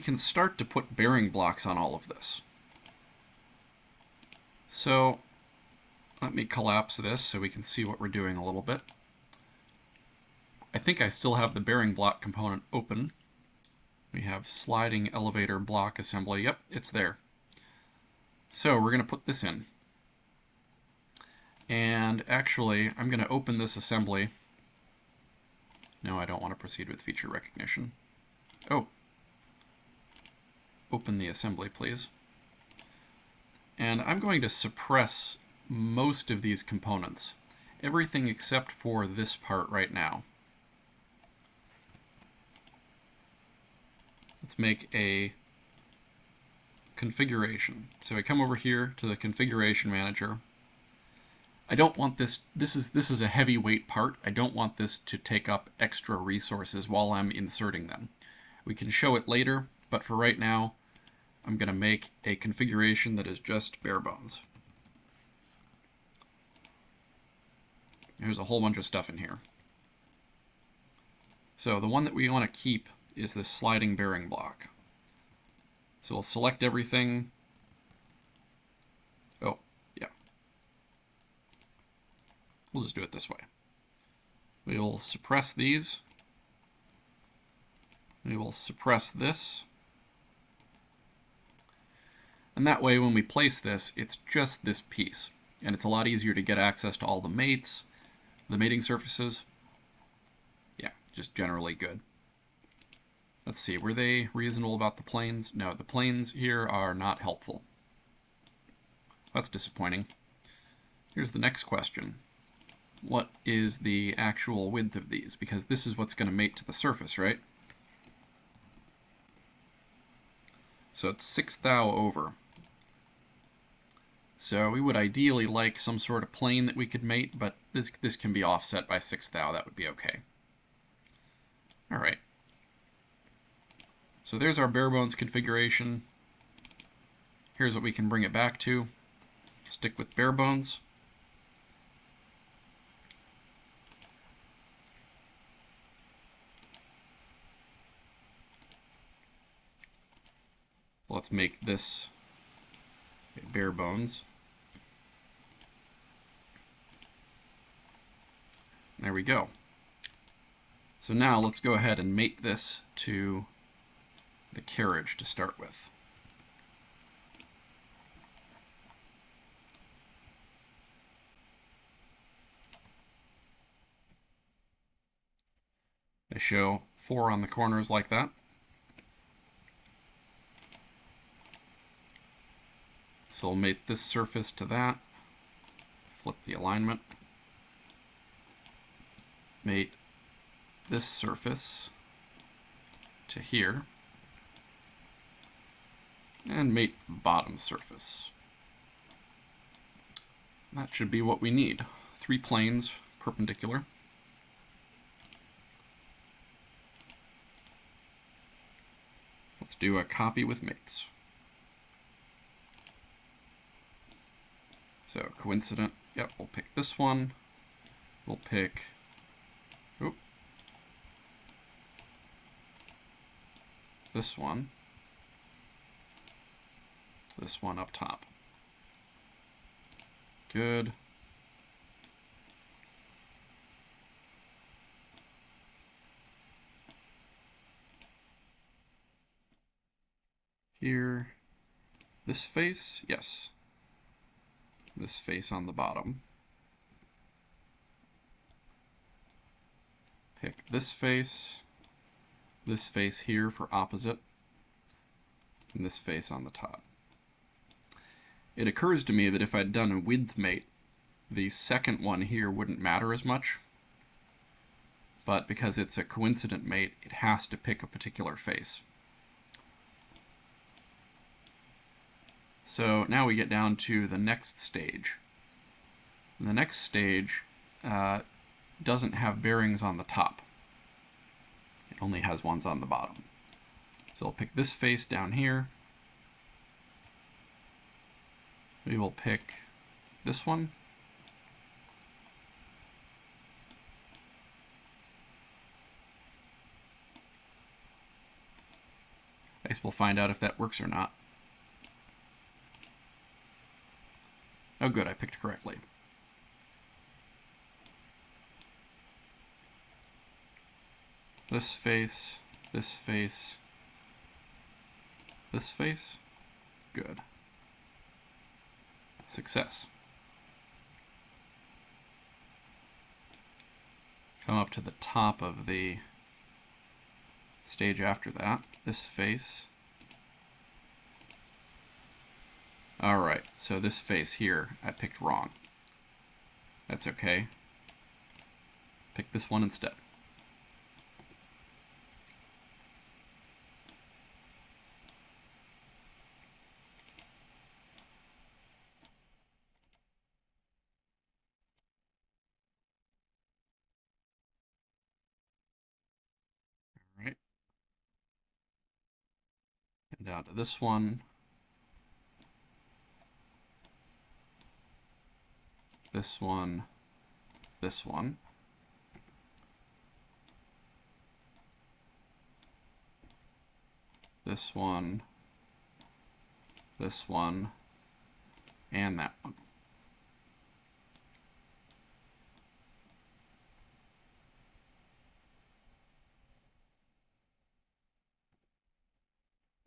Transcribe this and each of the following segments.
can start to put bearing blocks on all of this. So let me collapse this so we can see what we're doing a little bit. I think I still have the bearing block component open. We have sliding elevator block assembly. Yep, it's there. So we're going to put this in. And actually, I'm going to open this assembly. No, I don't want to proceed with feature recognition. Oh. Open the assembly, please. And I'm going to suppress most of these components. Everything except for this part right now. Let's make a configuration. So I come over here to the configuration manager. I don't want this is a heavyweight part. I don't want this to take up extra resources while I'm inserting them. We can show it later, but for right now, I'm going to make a configuration that is just bare bones. There's a whole bunch of stuff in here. So the one that we want to keep is this sliding bearing block. So we'll select everything. Oh, yeah. We'll just do it this way. We will suppress these. We will suppress this. And that way, when we place this, it's just this piece. And it's a lot easier to get access to all the mates, the mating surfaces. Yeah, just generally good. Let's see, were they reasonable about the planes? No, the planes here are not helpful. That's disappointing. Here's the next question. What is the actual width of these? Because this is what's going to mate to the surface, right? So it's 6 thou over. So we would ideally like some sort of plane that we could mate, but this can be offset by 6 thou. That would be okay. All right. So there's our bare bones configuration. Here's what we can bring it back to. Stick with bare bones. So let's make this bare bones. There we go. So now let's go ahead and mate this to the carriage to start with. I show 4 on the corners like that. So we'll mate this surface to that. Flip the alignment. Mate this surface to here. And mate the bottom surface. That should be what we need. 3 planes perpendicular. Let's do a copy with mates. So coincident, yep, we'll pick this one. We'll pick, this one up top. Good. Here, this face, yes. This face on the bottom. Pick this face here for opposite, and this face on the top. It occurs to me that if I'd done a width mate, the second one here wouldn't matter as much, but because it's a coincident mate, it has to pick a particular face. So now we get down to the next stage. And the next stage doesn't have bearings on the top. It only has ones on the bottom. So I'll pick this face down here. We will pick this one. I guess we'll find out if that works or not. Oh good, I picked correctly. This face, this face, this face. Good. Success. Come up to the top of the stage after that. This face. Alright, so this face here, I picked wrong. That's okay. Pick this one instead. Alright. And down to this one. This one, this one. This one, this one, and that one.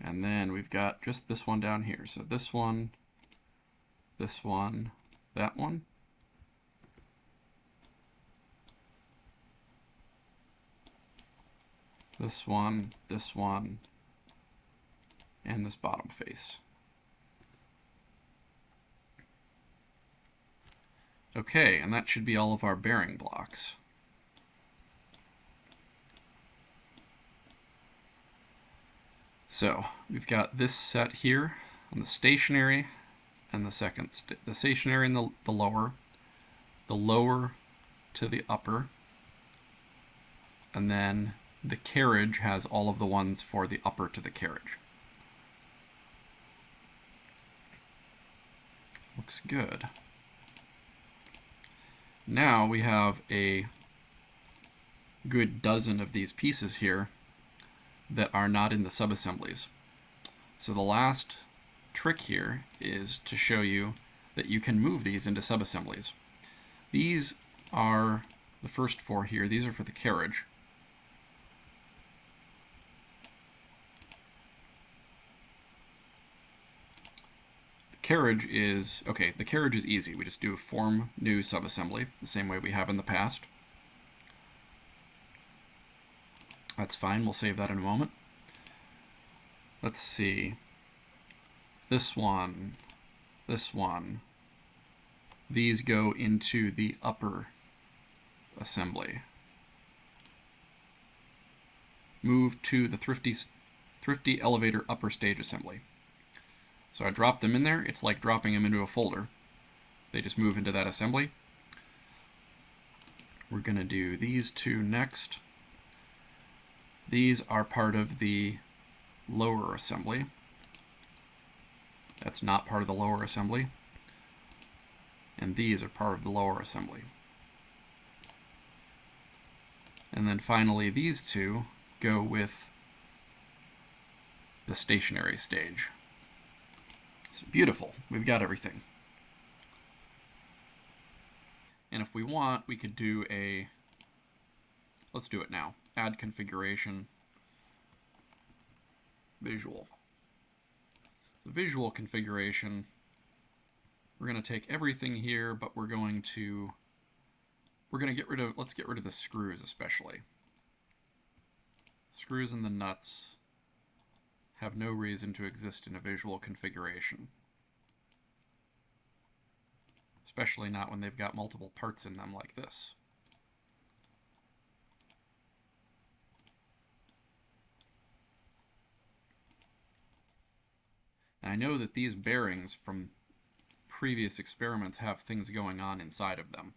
And then we've got just this one down here. So this one, that one. This one, and this bottom face. Okay, and that should be all of our bearing blocks. So we've got this set here on the stationary and the the stationary and the lower to the upper, and then the carriage has all of the ones for the upper to the carriage. Looks good. Now we have a good dozen of these pieces here that are not in the subassemblies. So the last trick here is to show you that you can move these into subassemblies. These are the first four here. These are for the carriage. The carriage is easy. We just do a form new subassembly the same way we have in the past. That's fine, we'll save that in a moment. Let's see. This one. These go into the upper assembly. Move to the Thrifty elevator upper stage assembly. So I drop them in there. It's like dropping them into a folder. They just move into that assembly. We're going to do these two next. These are part of the lower assembly. That's not part of the lower assembly. And these are part of the lower assembly. And then finally these two go with the stationary stage. So beautiful, we've got everything. And if we want, we could do a, let's do it now. Add configuration, visual. The visual configuration, we're going to take everything here, but we're going to get rid of, let's get rid of the screws especially. Screws and the nuts have no reason to exist in a visual configuration. Especially not when they've got multiple parts in them like this. And I know that these bearings from previous experiments have things going on inside of them.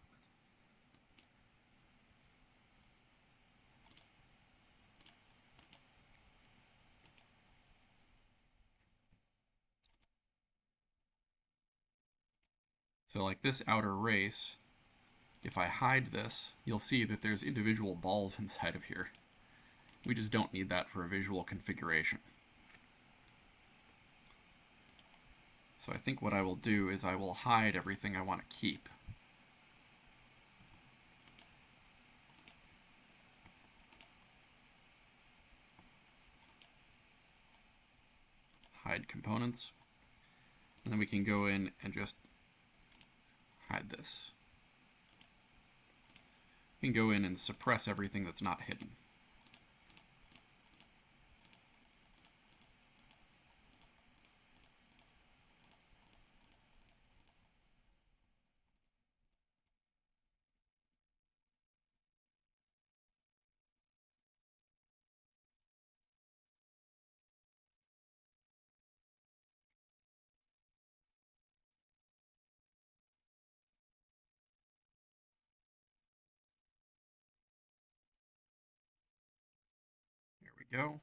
So like this outer race, if I hide this, you'll see that there's individual balls inside of here. We just don't need that for a visual configuration. So I think what I will do is I will hide everything I want to keep. Hide components. And then we can go in and just hide this. We can go in and suppress everything that's not hidden. There we go.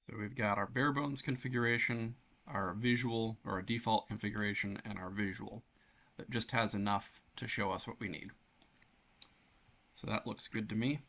So we've got our bare bones configuration, our visual or our default configuration, and our visual that just has enough to show us what we need. So that looks good to me.